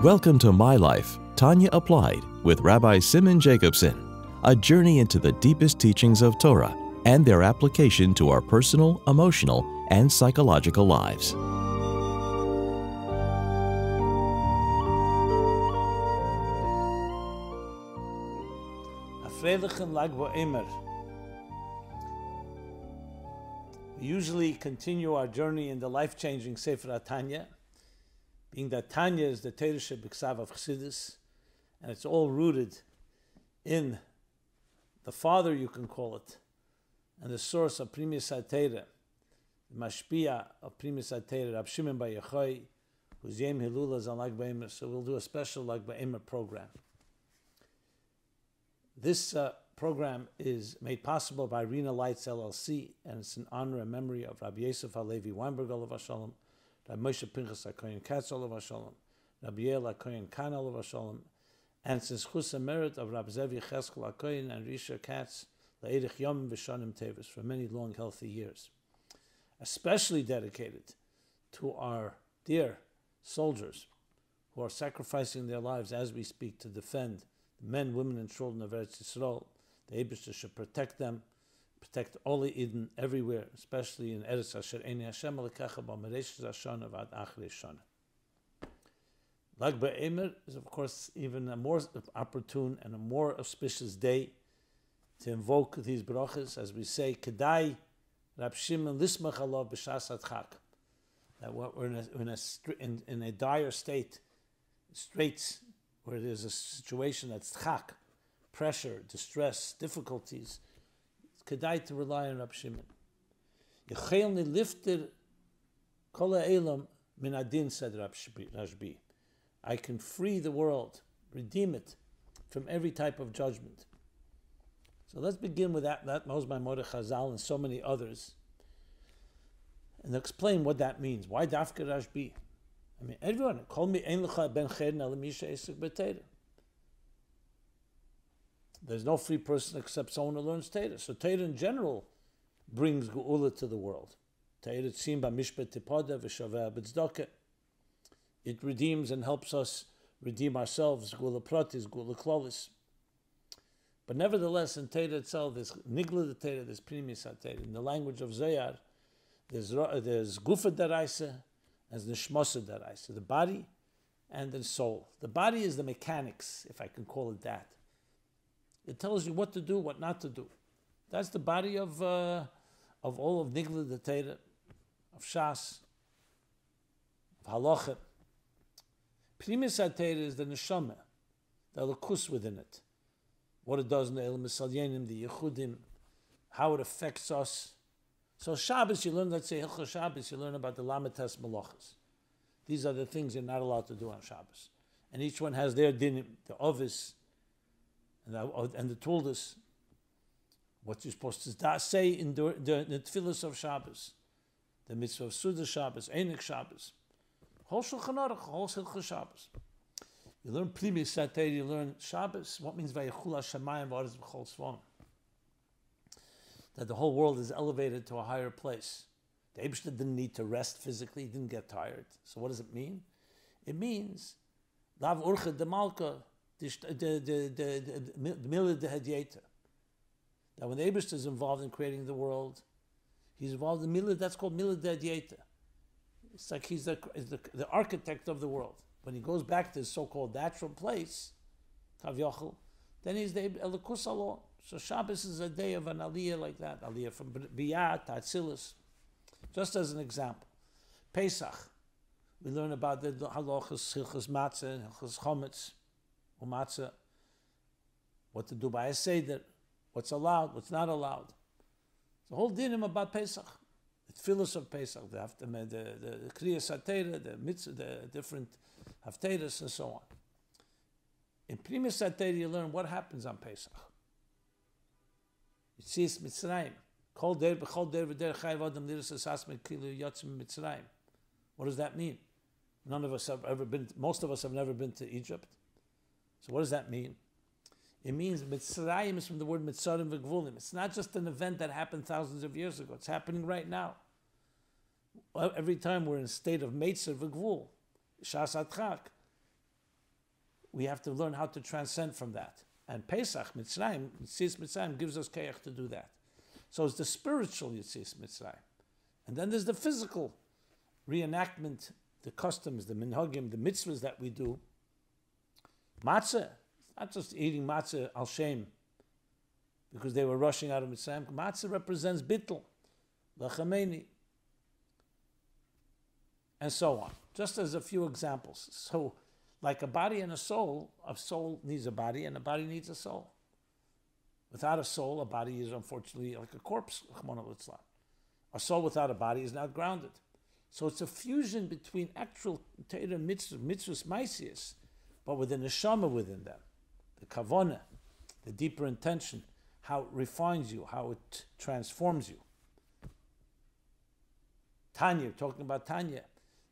Welcome to My Life, Tanya Applied with Rabbi Simon Jacobson, a journey into the deepest teachings of Torah and their application to our personal, emotional, and psychological lives. We usually continue our journey in the life-changing Sefer Tanya, being that Tanya is the Torah Shebiksav of Chassidus, and it's all rooted in the father, you can call it, and the source of Primis HaTorah, the Mashpia of Primis HaTorah, Rab Shimon Bar Yochai, whose Yom Hilula is on Lag BaOmer, so we'll do a special Lag BaOmer program. This program is made possible by Rena Lights LLC, and it's in honor and memory of Rabbi Yosef HaLevi Weinberg Olav HaShalom, Rabbi Moshe Pinchas HaKohen Katz Olav HaShalom, Rabbi Yael HaKohen Khan Olav HaShalom, and since Chus merit of Rabbi Zev Yecheskel HaKohen and Risha Katz La'erich Yom V'Shanim Tevis for many long, healthy years. Especially dedicated to our dear soldiers who are sacrificing their lives as we speak to defend the men, women, and children of Eretz Yisrael. The Eibishter should protect them, protect all Eden everywhere, especially in Eretz Asher Eini Hashem Alekecha B'Meresh Zashana V'Ad Achrei Shana. Lag BaOmer is, of course, even a more opportune and a more auspicious day to invoke these brachas, as we say, Kedai Rab Shimon Lismach Alav B'Shas HaTchak, that we're in a dire state, straits, where there's a situation that's tchak, pressure, distress, difficulties. It's kedai to rely on Rab Shimon. Yechelni lifter kol ha'elam min adin, said Rashbi. I can free the world, redeem it from every type of judgment. So let's begin with that Moshe Mordech Chazal and so many others, and explain what that means. Why Dafka Rashbi? I mean, everyone, call me Ein Lecha Ben Chedin Al Misha Esek B'Teira. There's no free person except someone who learns Torah. So Torah in general brings Geula to the world. Torah Tzim B'Mishpat Tipada V'Shaveh B'Tzedakah. It redeems and helps us redeem ourselves. Geula Pratis, Geula Klolis. But nevertheless, in Torah itself, there's Nigla the Torah, there's Primis HaTorah. In the language of Zohar, there's Gufa Daraisa, as the Nishmasa Daraisa, the body and the soul. The body is the mechanics, if I can call it that. It tells you what to do, what not to do. That's the body of all of Nigla the Torah, of Shas, of Halacha. Primis HaTorah is the Neshama, the Elokus within it. What it does in the El Misalyenim, the Yechudim, how it affects us. So Shabbos, you learn, let's say Hilchos Shabbos, you learn about the Lametes Malachas. These are the things you're not allowed to do on Shabbos. And each one has their dinim, the Ovis, and the Tuldas, what you're supposed to say in the Tefillos of Shabbos, the Mitzvah of Suda Shabbos, Einik Shabbos, whole Shulchan Aruch, whole Hilchos Shabbos. You learn Primis HaTorah, you learn Shabbos, what means Vayechul HaShamayim V'Aretz B'Chol Tzvon, that the whole world is elevated to a higher place. The Eibishter didn't need to rest physically, he didn't get tired. So what does it mean? It means Lav Urcha de Malka, the Milad de Hadieta. That when the Eibishter is involved in creating the world, he's involved in Milad, that's called Milad de Hadieta. It's like he's the architect of the world. When he goes back to his so-called natural place, Tav Yochel, then he's the Elokus Alon. So Shabbos is a day of an aliyah like that, aliyah from Biyah to Atzilus. Just as an example, Pesach, we learn about the halachas, hilchos matzah, and hilchos chometz, umatzah, what to do by a seder, what's allowed, what's not allowed. The whole dinim about Pesach, the tefillos of Pesach, the kriyas HaTorah, the mitzvah, the different haftarahs, and so on. In Primis HaTorah, you learn what happens on Pesach. You see, it's Mitzrayim. What does that mean? None of us have ever been, most of us have never been to Egypt. So what does that mean? It means Mitzrayim is from the word Mitzarim V'Gvulim. It's not just an event that happened thousands of years ago. It's happening right now. Every time we're in a state of Meitzer V'Gvul, Shas HaTchak, we have to learn how to transcend from that. And Pesach, Mitzrayim, Yetzias Mitzrayim gives us kayach to do that. So it's the spiritual Yetzias Mitzrayim. And then there's the physical reenactment, the customs, the minhagim, the mitzvahs that we do. Matzah, not just eating matzah al shem, because they were rushing out of Mitzrayim. Matzah represents bittul, lachameni, and so on. Just as a few examples. So, like a body and a soul needs a body and a body needs a soul. Without a soul, a body is unfortunately like a corpse. A soul without a body is not grounded. So it's a fusion between actual Torah mitzvahs maisius, but with the neshama within them, the kavanah, the deeper intention, how it refines you, how it transforms you. Tanya, talking about Tanya.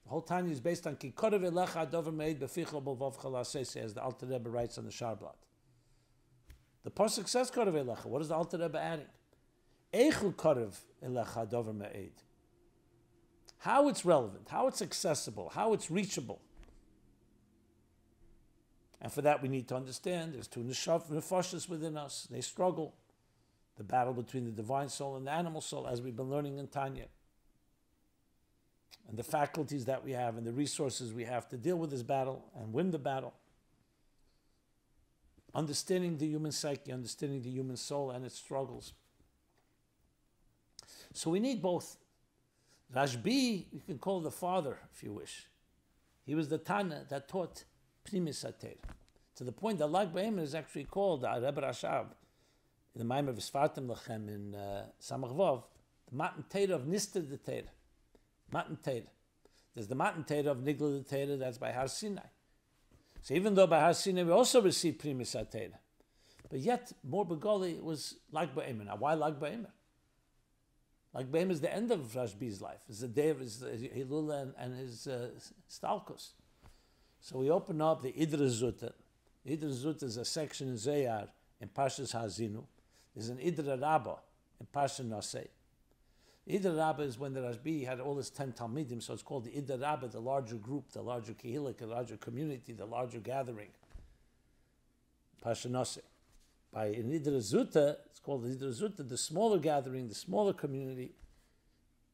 The whole Tanya is based on Kikorav elecha adover meid befichol b'vav chalasese, as the Alter Rebbe writes on the Sharblat. The pasuk says Korav elecha. What is the Alter Rebbe adding? Eichel korav elecha adover meid. How it's relevant, how it's accessible, how it's reachable. And for that we need to understand there's two nefashos within us. They struggle. The battle between the divine soul and the animal soul, as we've been learning in Tanya. And the faculties that we have and the resources we have to deal with this battle and win the battle. Understanding the human psyche, understanding the human soul and its struggles. So we need both. Rashbi, you can call the father if you wish. He was the Tana that taught Primis HaTeira. To the point that Lag BaOmer is actually called Rebbe Rashab in the Maimar of Svartim Lachem in Samach Vav, the Matan Teira of Nister the Teira. Matan Teira. There's the Matan Teira of Nigla the Teira, that's by Har Sinai. So even though by Har Sinai we also received Primis HaTeira, but yet more Begoli was Lag BaOmer. Now why Lag BaOmer? Lag BaOmer is the end of Rashbi's life. It's the day of his Hilula and his Stalkos. So we open up the Idra Zuta. Idra Zuta is a section in Zayar in Parshas Hazinu. There's an Idra Rabbah in Parshas Nosei. The Idra Rabbah is when the Rashbi had all his 10 Talmidim, so it's called the Idra Rabbah, the larger group, the larger Kehillah, the larger community, the larger gathering. Parshas Nosei. By in Idra Zuta, it's called the Idra Zuta, the smaller gathering, the smaller community,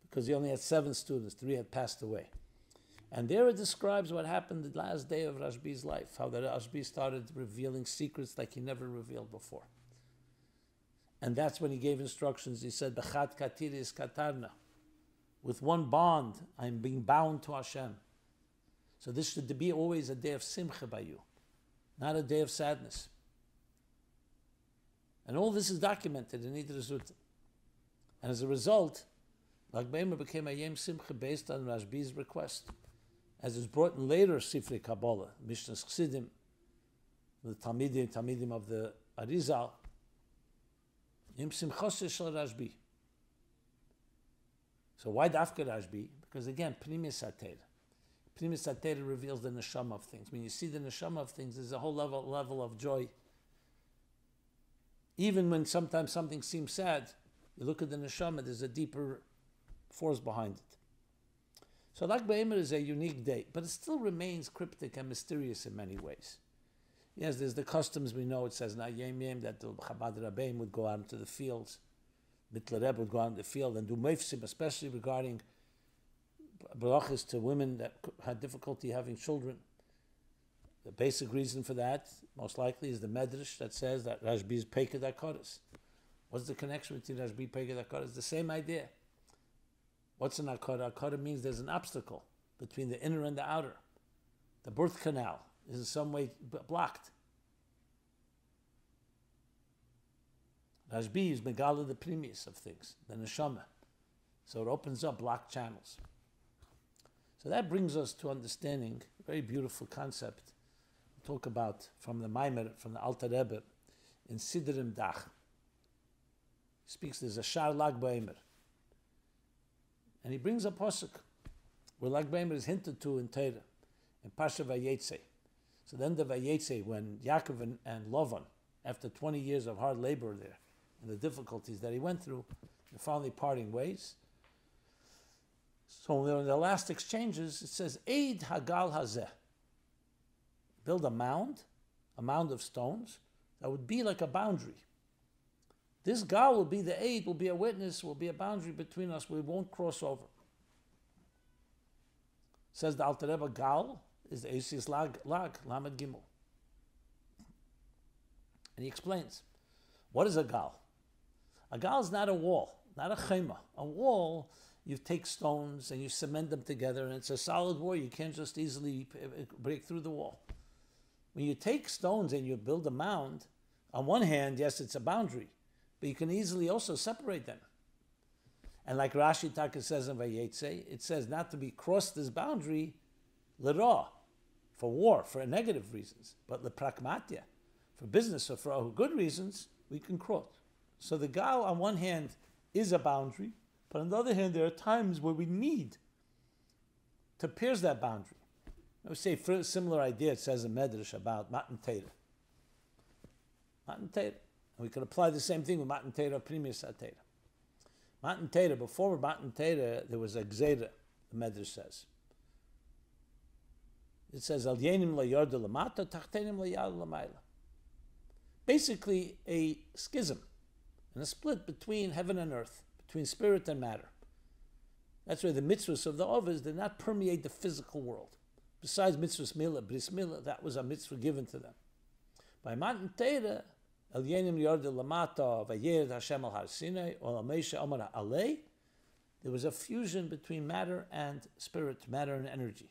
because he only had 7 students, 3 had passed away. And there it describes what happened the last day of Rashbi's life, how the Rashbi started revealing secrets like he never revealed before. And that's when he gave instructions. He said, B'chat katiris katarna. With one bond, I'm being bound to Hashem. So this should be always a day of simcha by you, not a day of sadness. And all this is documented in Idra Zuta. And as a result, Lag BaOmer became a Yom Simcha based on Rashbi's request. As is brought in later Sifrei Kabbalah, Mishnah's Chassidim, the Talmidim of the Arizal, Yom Simchos Shel Rashbi. So why Dafka Rashbi? Because again, Primis HaTeira. Primis HaTeira reveals the neshama of things. When you see the neshama of things, there's a whole level of joy. Even when sometimes something seems sad, you look at the neshama, there's a deeper force behind it. So Lag BaOmer is a unique day, but it still remains cryptic and mysterious in many ways. Yes, there's the customs we know. It says na yem yem that the Chabad Rabbeim would go out into the fields, Mitler Rebbe would go out in the field and do meifsim, especially regarding brachas to women that had difficulty having children. The basic reason for that, most likely, is the Medrash that says that Rashbi is Peked HaKoros. What's the connection between Rashbi and Peked HaKoros? It's the same idea. What's an Akara? Akara means there's an obstacle between the inner and the outer. The birth canal is in some way blocked. Rashbi is Megala, the premise of things, the neshama. So it opens up blocked channels. So that brings us to understanding a very beautiful concept. We talk about from the Maimer, from the Alter Rebbe, in Sidrim Dach. He speaks, there's a Shar Lag BaOmer. And he brings a pasuk where Lag BaOmer is hinted to in Torah, in Pasha Vayetze. So then the Vayetze, when Yaakov and Lavan, after 20 years of hard labor there, and the difficulties that he went through, they're finally parting ways. So in the last exchanges, it says, Eid Hagal Hazeh. Build a mound a mound of stones that would be like a boundary. This gal will be the aid, will be a witness, will be a boundary between us. We won't cross over. Says the Alter Rebbe, gal is the Esis lag, Lamed Gimel. And he explains, what is a gal? A gal is not a wall, not a chema. A wall, you take stones and you cement them together, and it's a solid wall. You can't just easily break through the wall. When you take stones and you build a mound, on one hand, yes, it's a boundary, but you can easily also separate them. And like Rashi Taka says in Vayetze, it says not to be crossed this boundary, l'ra, for war, for negative reasons, but l'pragmatia, for business or for good reasons, we can cross. So the gal, on one hand, is a boundary, but on the other hand, there are times where we need to pierce that boundary. I would say for a similar idea, it says in Medrash about Matan Torah. Matan Torah. And we could apply the same thing with Matan Torah, Primus Torah. Matan Torah, before Matan Torah, there was a Gzeira, the Medrash says. It says, Al Yenim la Yardu Lamata, Tachtenim la Yad Lamayla. Basically, a schism and a split between heaven and earth, between spirit and matter. That's why the mitzvahs of the Ovis did not permeate the physical world. Besides mitzvahs Milah, Bris Milah, that was a mitzvah given to them. By Matan Torah, El Yenim Yardu Lamata, Vayered Hashem al Har Sinai, or Amesha Amar Alei, there was a fusion between matter and spirit, matter and energy.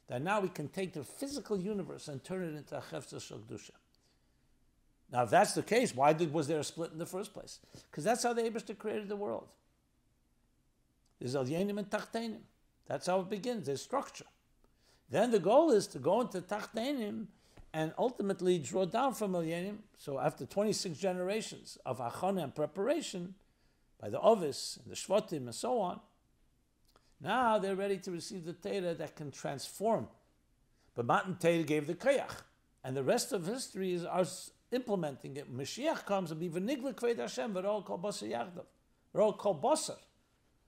That now we can take the physical universe and turn it into a Chefza Shel Kedusha. Now, if that's the case, why was there a split in the first place? Because that's how the Eibishter created the world. There's Al Yenim and Tachtenim. That's how it begins. There's structure. Then the goal is to go into Tachtenim and ultimately draw down from Al Yenim. So after 26 generations of Achana and preparation by the Ovis and the Shvatim and so on, now they're ready to receive the Torah that can transform. But Matan Torah gave the Koyach. And the rest of history is us implementing it. Mashiach comes and be v'nigla kved Hashem v'ro kol basar yachdav. V'ro kol basar.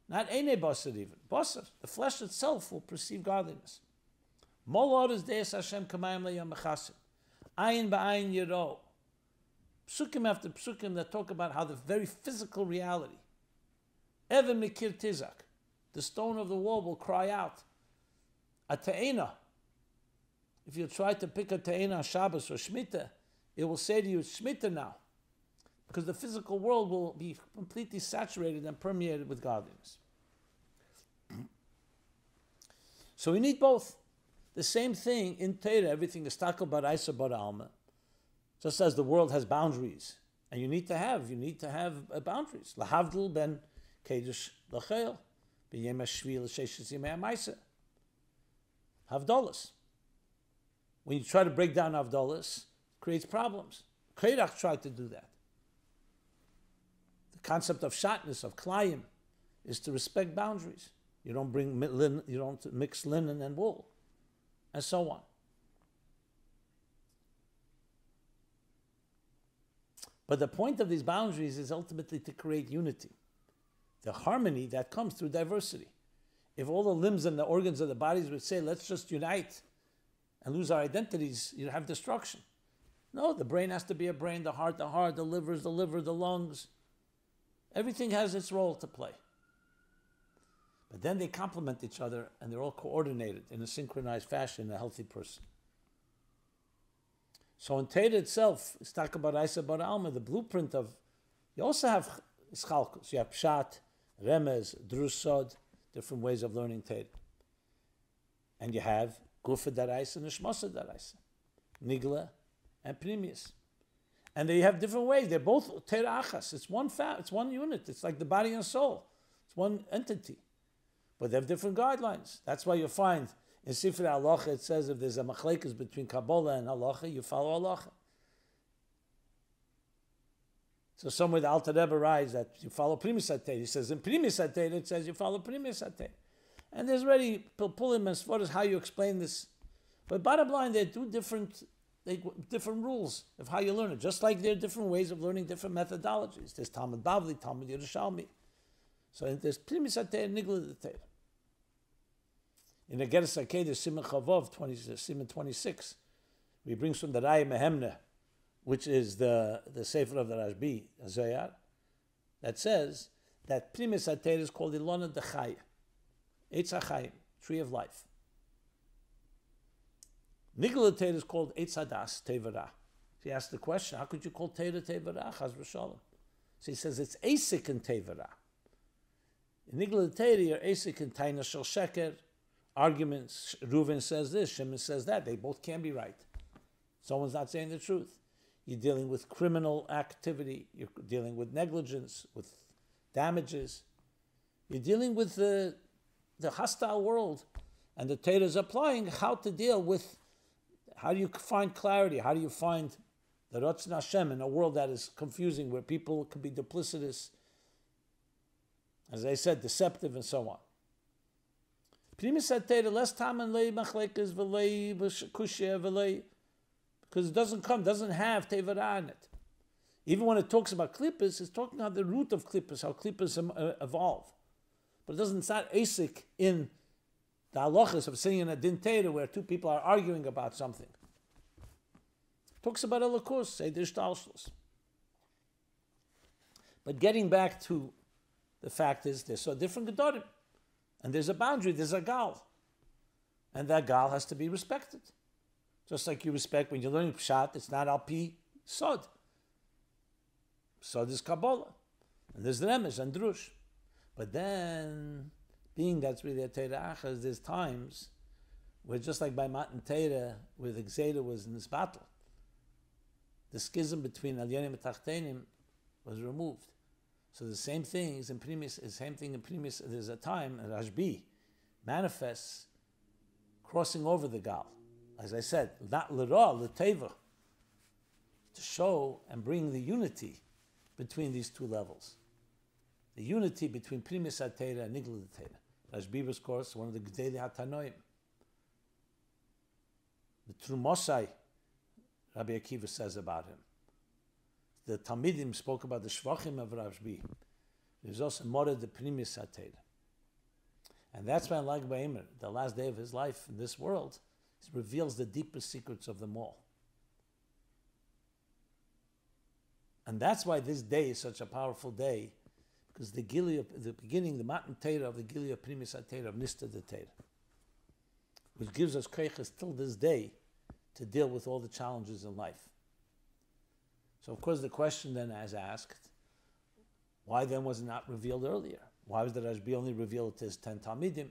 Not eine basar even. Basar. The flesh itself will perceive godliness. Molor is deis Hashem kamayim le'yam mechasim. Ayin ba'ayin yiro. Psukim after psukim that talk about how the very physical reality. Even mikir tizak. The stone of the wall will cry out. A te'ena. If you try to pick a te'ena on Shabbos or Shemitah, it will say to you, it's Shemitah now. Because the physical world will be completely saturated and permeated with godliness. So we need both. The same thing in Torah, everything is takel baraisa bara alma. Just as the world has boundaries. And you need to have boundaries. Lahavdil ben kedush lachel. B'yem hashvi l'sheshes yimei ha'maisa. Havdolas. When you try to break down Havdolas, it creates problems. Korach tried to do that. The concept of shatness, of klayim, is to respect boundaries. You don't bring linen, you don't mix linen and wool, and so on. But the point of these boundaries is ultimately to create unity. The harmony that comes through diversity. If all the limbs and the organs of the bodies would say, let's just unite and lose our identities, you'd have destruction. No, the brain has to be a brain, the heart, the liver, the lungs. Everything has its role to play. But then they complement each other and they're all coordinated in a synchronized fashion in a healthy person. So in Torah itself, it's talk about Isa Bar Alma, the blueprint of, you also have Ischalkus, you have Pshat, Remez, Drusod, different ways of learning Torah. And you have Gufa Daraisa and Nishmasa Daraisa, Nigla and Pnimius. And they have different ways. They're both Torah Achas. It's one unit. It's like the body and soul. It's one entity. But they have different guidelines. That's why you find in Sifrei Halacha it says if there's a machlekes between Kabbalah and Halacha, you follow Halacha. So somewhere the Alter Rebbe writes that you follow Primus Atei. He says in Primus Atei it says you follow Primus Atei. And there's already Pilpulim as far as how you explain this. But bottom line, there are two different rules of how you learn it. Just like there are different ways of learning different methodologies. There's Talmud Bavli, Talmud Yerushalmi. So there's Primus Atei and Nigla Atei. In the Geras Hakei, there's Siman Chavov, Siman 26. We bring from the Rai Mehemne, which is the Sefer of the Rashbi, Zoyar, that says that Primis HaTeira is called Ilona Dechaya, Eitz HaChaim, tree of life. Nigla HaTeira is called Eitz Hadas, Tevara. He asked the question, how could you call Teira Tevara, Chaz v'Shalom? So he says it's Asik and Tevara. In Nigla HaTeira, you're Asik and Taina Shel Sheker, arguments. Reuven says this, Shimon says that. They both can be right. Someone's not saying the truth. You're dealing with criminal activity. You're dealing with negligence, with damages. You're dealing with the hostile world. And the Torah is applying how to deal with, how do you find clarity? How do you find the Ratzon Hashem in a world that is confusing, where people can be duplicitous, as I said, deceptive and so on. Primis HaTeira, less time and lei machlekes v'lei kushya v'lei, because it doesn't have Tevara in it. Even when it talks about klippas, it's talking about the root of klippas, how klippas evolve. But it's not asik in the halachas of sitting in a din Torah where two people are arguing about something. It talks about Elokus, Seder Shtalshlos. But getting back to the fact is, there's so different gedorim. And there's a boundary, there's a gal. And that gal has to be respected. Just like you respect when you're learning Pshat, it's not Al-Pi Sod. Sod is Kabbalah. And there's the Remesh and Drush. But then, being that's really a Teira Achaz, there's times where just like by Matan Teira, where the Gzeda was in this battle, the schism between Alyonim and Tachtenim was removed. So the same thing is in Primis, there's a time, Rashbi manifests crossing over the Gal. As I said, not l'ra, l'teva, to show and bring the unity between these two levels. The unity between Primis HaTeira and Nigla HaTeira. Rashbi was, of course, one of the Gdei HaTanoim. The Trumosai, Rabbi Akiva says about him. The Talmidim spoke about the Shvachim of Rashbi. There's also Mored the Primis HaTeira. And that's why Lag BaOmer, the last day of his life in this world, reveals the deepest secrets of them all. And that's why this day is such a powerful day, because the beginning, the Matan Teira of the Gili of Primis HaTeira, of Nista the Teira, which gives us koiches till this day to deal with all the challenges in life. So of course the question then is asked, why then was it not revealed earlier? Why was the Rashbi only revealed to his 10 Talmidim?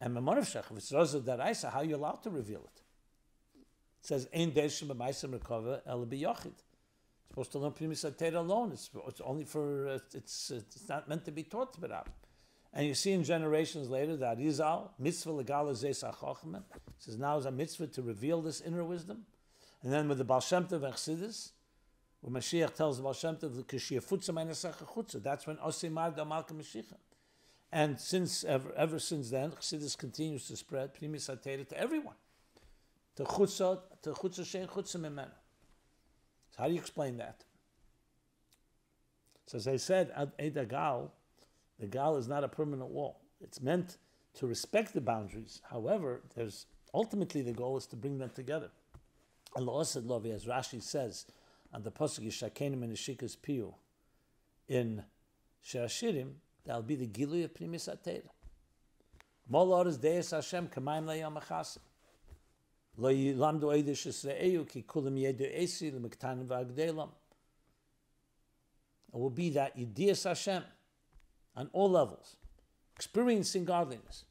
And Memonavshach, if it's Rosa Daraisa, how are you allowed to reveal it? It says, Ein Dershim B'maisem Rekova El B'yochid. Supposed to learn Primis HaTeira alone. It's only for, it's not meant to be taught to B'rab. And you see in generations later that Arizal, mitzvah legala zeis ha'chochmah, says now is a mitzvah to reveal this inner wisdom. And then with the Baal Shem Tov and Chassidus, when Mashiach tells the Baal Shem Tov, that's when Osimar da Malka Mashiach. And since ever since then, Chassidus continues to spread Primis HaTeira to everyone. To Chutza Shein Chutza Mimena. So how do you explain that? So as I said, the Gal is not a permanent wall. It's meant to respect the boundaries. However, ultimately the goal is to bring them together. Allah said, as Rashi says, on the Pasuk Yishakenim and Yishikas Piyu, in Shirashirim, that'll be the Gilui of Primis HaTeira. Molor is Deis Hashem Kamaim Layam Achasim. Lo Yilamdu Eidish Yisraeyu Ki Kulim Yedu Esi L'Mektanim V'Agdelam. It will be that Yedias Hashem on all levels, experiencing godliness.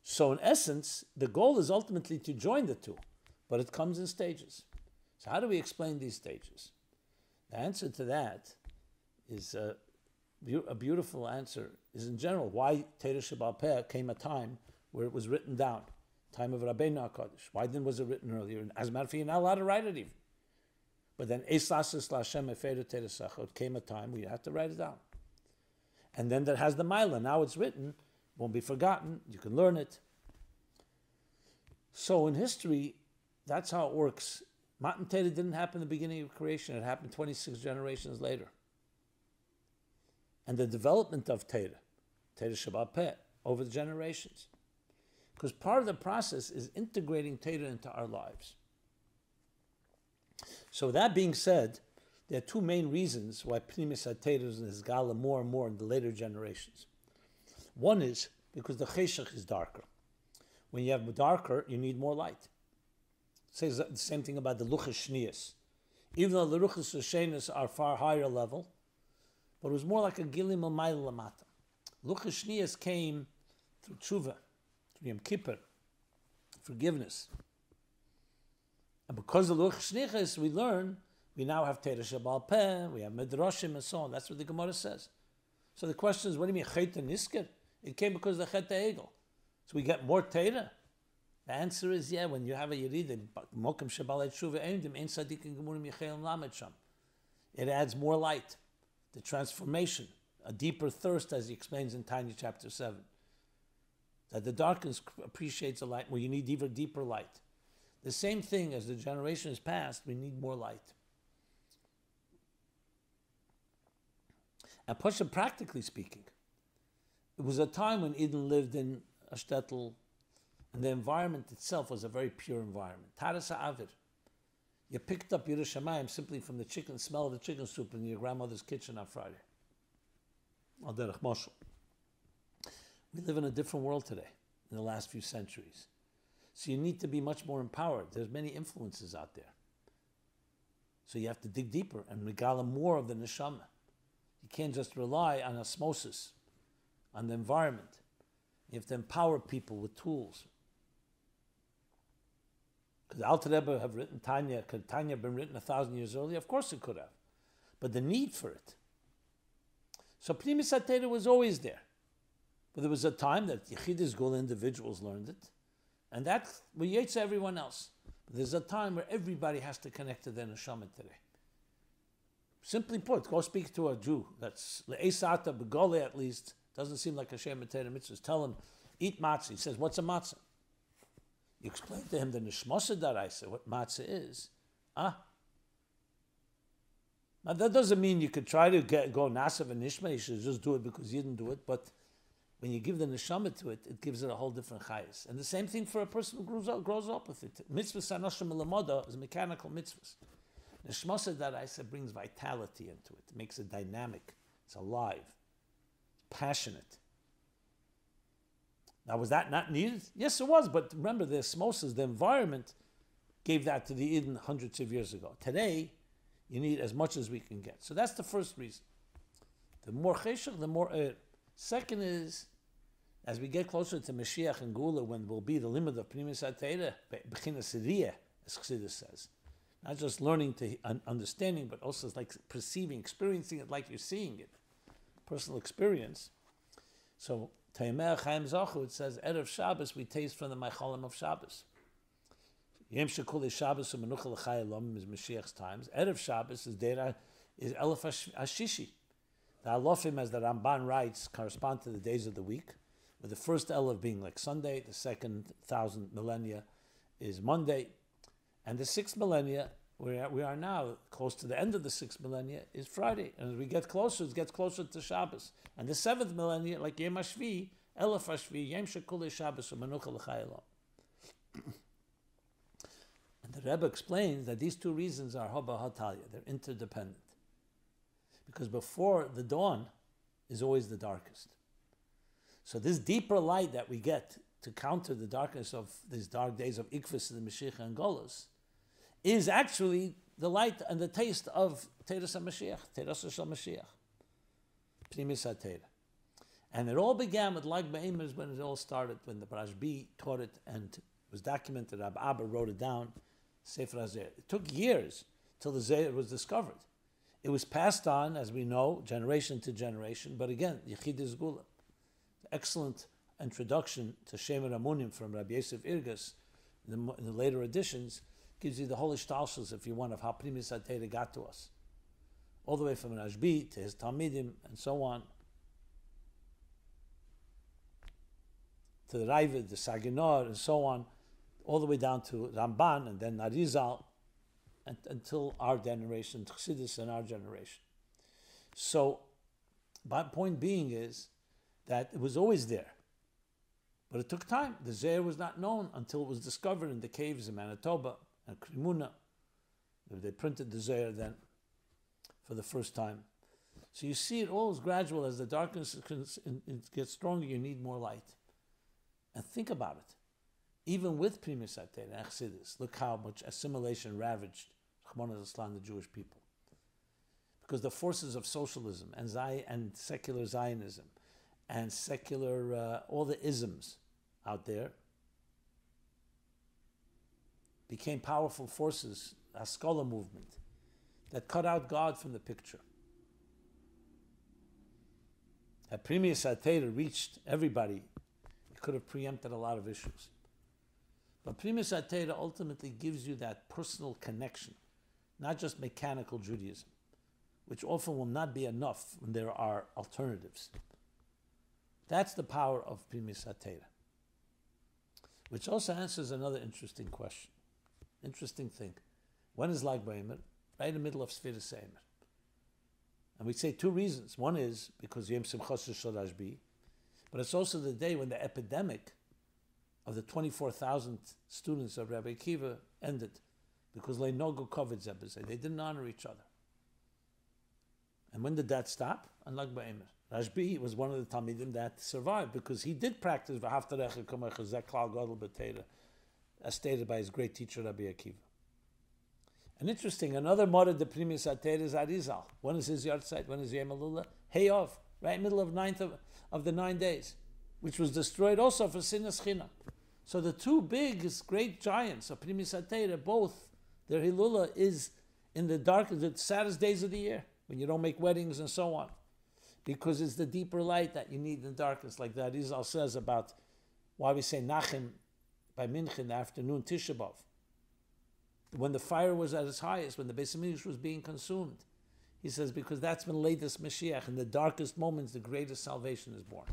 So in essence, the goal is ultimately to join the two, but it comes in stages. So how do we explain these stages? The answer to that is a beautiful answer, is in general why Torah Sheba'al Peh came a time where it was written down, time of Rabbeinu HaKadosh. Why then was it written earlier? And as a matter of fact, you're not allowed to write it even. But then Eisasis Lashem Eferu Torah Sachot came a time where you have to write it down. And then that has the Mila. Now it's written, won't be forgotten, you can learn it. So in history, that's how it works. Matan Teira didn't happen in the beginning of creation, it happened 26 generations later. And the development of Teira Sheba'al Peh, over the generations. Because part of the process is integrating Torah into our lives. So that being said, there are two main reasons why Pnimis HaTorah is Gala more and more in the later generations. One is because the Cheshach is darker. When you have darker, you need more light. It says the same thing about the Luchas Shnias. Even though the Luchas Shnias are far higher level, but it was more like a Gilim Al-Mayl Lamata. Luchas Shnias came through Tshuva, through Yom Kippur, forgiveness. And because of Luchas Shnias, we learn, we now have Torah Shabbal Peh, we have Midrashim and so on. That's what the Gemara says. So the question is, what do you mean, Chet and Nisker? It came because of the Chet Egel. So we get more Torah. The answer is, yeah, when you have a Yerid, Mokim Shabbal Tshuva Eindim, Ein Sadiq and Gemurim Yechelim Lamed Sham. It adds more light, the transformation, a deeper thirst, as he explains in Tanya chapter 7. That the darkness appreciates the light, well, you need even deeper light. The same thing as the generations passed, we need more light. And Pasha, practically speaking, it was a time when Eden lived in a shtetl, and the environment itself was a very pure environment. Taras ha'avir. You picked up Yerushalayim simply from the chicken smell of the chicken soup in your grandmother's kitchen on Friday. Al derech mashal. We live in a different world today in the last few centuries. So you need to be much more empowered. There's many influences out there. So you have to dig deeper and regala more of the neshama. You can't just rely on osmosis, on the environment. You have to empower people with tools. Could the Alter Rebbe have written Tanya? Could Tanya have been written 1,000 years earlier? Of course it could have. But the need for it. So Pnimis HaTorah was always there. But there was a time that Yechidus Gul individuals learned it. And that relates everyone else. But there's a time where everybody has to connect to their neshama today. Simply put, go speak to a Jew. That's le'esata begole at least. Doesn't seem like a Shem Torah mitzvah. Tell him, eat matzah. He says, what's a matzah? You explain to him the nishmasa daraisa, what matzah is. Now that doesn't mean you could try to go nasav and nishma. You should just do it because you didn't do it. But when you give the neshama to it, it gives it a whole different chayas. And the same thing for a person who grows up with it. Mitzvah sanoshim elamoda is mechanical mitzvahs. Nishmasa daraisa brings vitality into it. It makes it dynamic. It's alive. Passionate. Now, was that not needed? Yes, it was, but remember, the osmosis, the environment, gave that to the Eden hundreds of years ago. Today, you need as much as we can get. So that's the first reason. The more cheshach, the more er. Second is, as we get closer to Mashiach and Gula, when will be the limit of Pnimis HaTorah, B'chinas Siriyah, as Chassidus says. Not just learning to understanding, but also like perceiving, experiencing it like you're seeing it. Personal experience. So, Taimeh Chaim Zachu, it says, Erev Shabbos, we taste from the Meichalim of Shabbos. Yem Shekuli Shabbos u'menucha l'chai elomim is Mashiach's times. Erev Shabbos is Elef Hashishi. The Alofim, as the Ramban writes, correspond to the days of the week, with the first Elef being like Sunday, the second 1,000 millennia is Monday, and the 6th millennia, where we are now, close to the end of the 6th millennia, is Friday. And as we get closer, it gets closer to Shabbos. And the 7th millennia, like Yom HaShvi, Elef HaShvi, Yem Shekuli Shabbos u'menucha l'chai elom. And the Rebbe explains that these two reasons are Haba Hatalia. They're interdependent. Because before the dawn is always the darkest. So this deeper light that we get to counter the darkness of these dark days of Ikvis and Mashiach and Golos is actually the light and the taste of Teres HaMashiach, Teres HaMashiach, Pnimis HaTorah. And it all began with Lag Ba'imers when it all started, when the Rashbi taught it and it was documented. Rabbi Abba wrote it down, Sefer HaZeir. It took years till the Zeir was discovered. It was passed on, as we know, generation to generation, but again, Yechidus Gula. Excellent introduction to Shemer Amunim from Rabbi Yosef Irgas in the later editions gives you the whole ishtalshus, if you want, of how Pnimis HaTorah got to us. All the way from Rashbi to his Talmidim and so on, to the Ravid, the Saginor, and so on, all the way down to Ramban and then Arizal, until our generation, Chassidus and our generation. So, my point being is that it was always there. But it took time. The Zeir was not known until it was discovered in the caves in Manitoba and Krimuna. They printed the Zeir then for the first time. So you see it all is gradual. As the darkness gets stronger, you need more light. And think about it. Even with Primus Atei and Chassidus, look how much assimilation ravaged Chmona Islam, the Jewish people. Because the forces of socialism and secular Zionism and secular, all the isms out there became powerful forces, a Haskalah movement, that cut out God from the picture. Had Primus Atei reached everybody, it could have preempted a lot of issues. But Primus Atei ultimately gives you that personal connection, not just mechanical Judaism, which often will not be enough when there are alternatives. That's the power of Primus Atei, which also answers another interesting question. Interesting thing. When is Lag BaOmer? Right in the middle of Sfiras Eimer. And we say two reasons. One is because Yom Simchas Shel Rashbi, but it's also the day when the epidemic of the 24,000 students of Rabbi Akiva ended, because they didn't honor each other. And when did that stop? On Lag BaOmer. Rashbi was one of the Talmidim that survived because he did practice V'haftarecha Kamecha Zeh Klal Gadol B'Torah, as stated by his great teacher Rabbi Akiva. And interesting, another model de Primus Atei is Arizal. When is his yahrzeit? When is Yom Elullah? Hey of, right middle of the 9 days, which was destroyed also for Sinas Chinam. So the two biggest great giants of Primus Atei, both their Hilullah is in the darkest, the saddest days of the year, when you don't make weddings and so on, because it's the deeper light that you need in the darkness, like that Arizal says about why we say Nachem by Mincha in the afternoon, Tisha B'Av. When the fire was at its highest, when the Beis HaMikdash was being consumed, he says, because that's when latest Mashiach, in the darkest moments, the greatest salvation is born.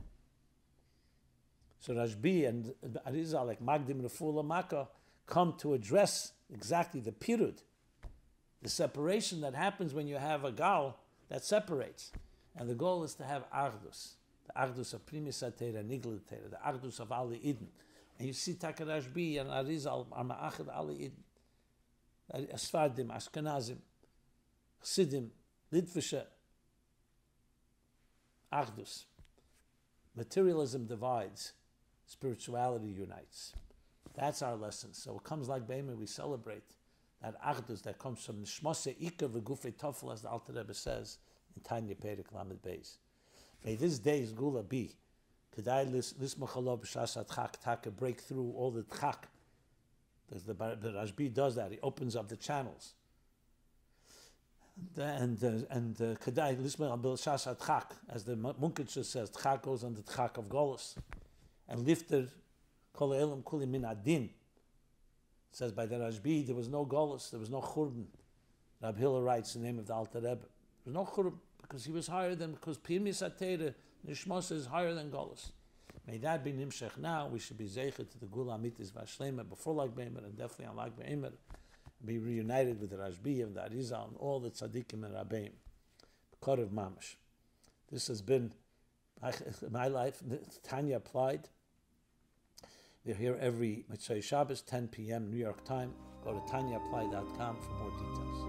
So Rashbi and Arizal, like Magdim Refuah Makkah, come to address exactly the pirud, the separation that happens when you have a gal that separates. And the goal is to have Achdus, the Achdus of Primus Atei and Nigla Torah, the Achdus of Ali Eden. And you see Taka Rashbi and Arizal are Ma'achad Ali Eden. Asfardim, Ashkenazim, Chassidim, Litvisha, Achdus. Materialism divides, spirituality unites. That's our lesson. So it comes like BaOmer, we celebrate that Achdus that comes from Nishmose Ika v'Gufei Tofel, as the Alter Rebbe says in Tanya Applied Lamed Beis. May this day's Gula be Kedai Lismachalov B'Shas HaTchak, Taka, break through all the Tchak. The Rashbi does that. He opens up the channels. And Kedai Lismachalov B'Shas HaTchak, as the Munkitcher says, Tchak goes on the Tchak of Golus. And Lifter Kol Elam Kuli Min Adin. Says by the Rashbi, there was no Golus, there was no Churban. Rab Hillel writes the name of the Alter Rebbe. There was no Churban because he was higher than, because Primus Atei, Nishmos is higher than Golus. May that be Nimshech now. We should be Zeicher to the Gula Amitis Vashlema before Lag BaOmer and definitely on Lag BaOmer. Be reunited with the Rashbi and the Arizal and all the Tzaddikim and Rabbeim. Korev Mamash. This has been my life. Tanya Applied. They're here every Mitzvah Shabbos, 10 p.m. New York time. Go to tanyaapplied.com for more details.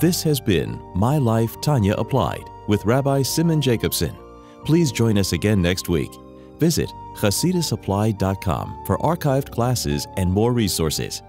This has been My Life, Tanya Applied with Rabbi Simon Jacobson. Please join us again next week. Visit chasidusapplied.com for archived classes and more resources.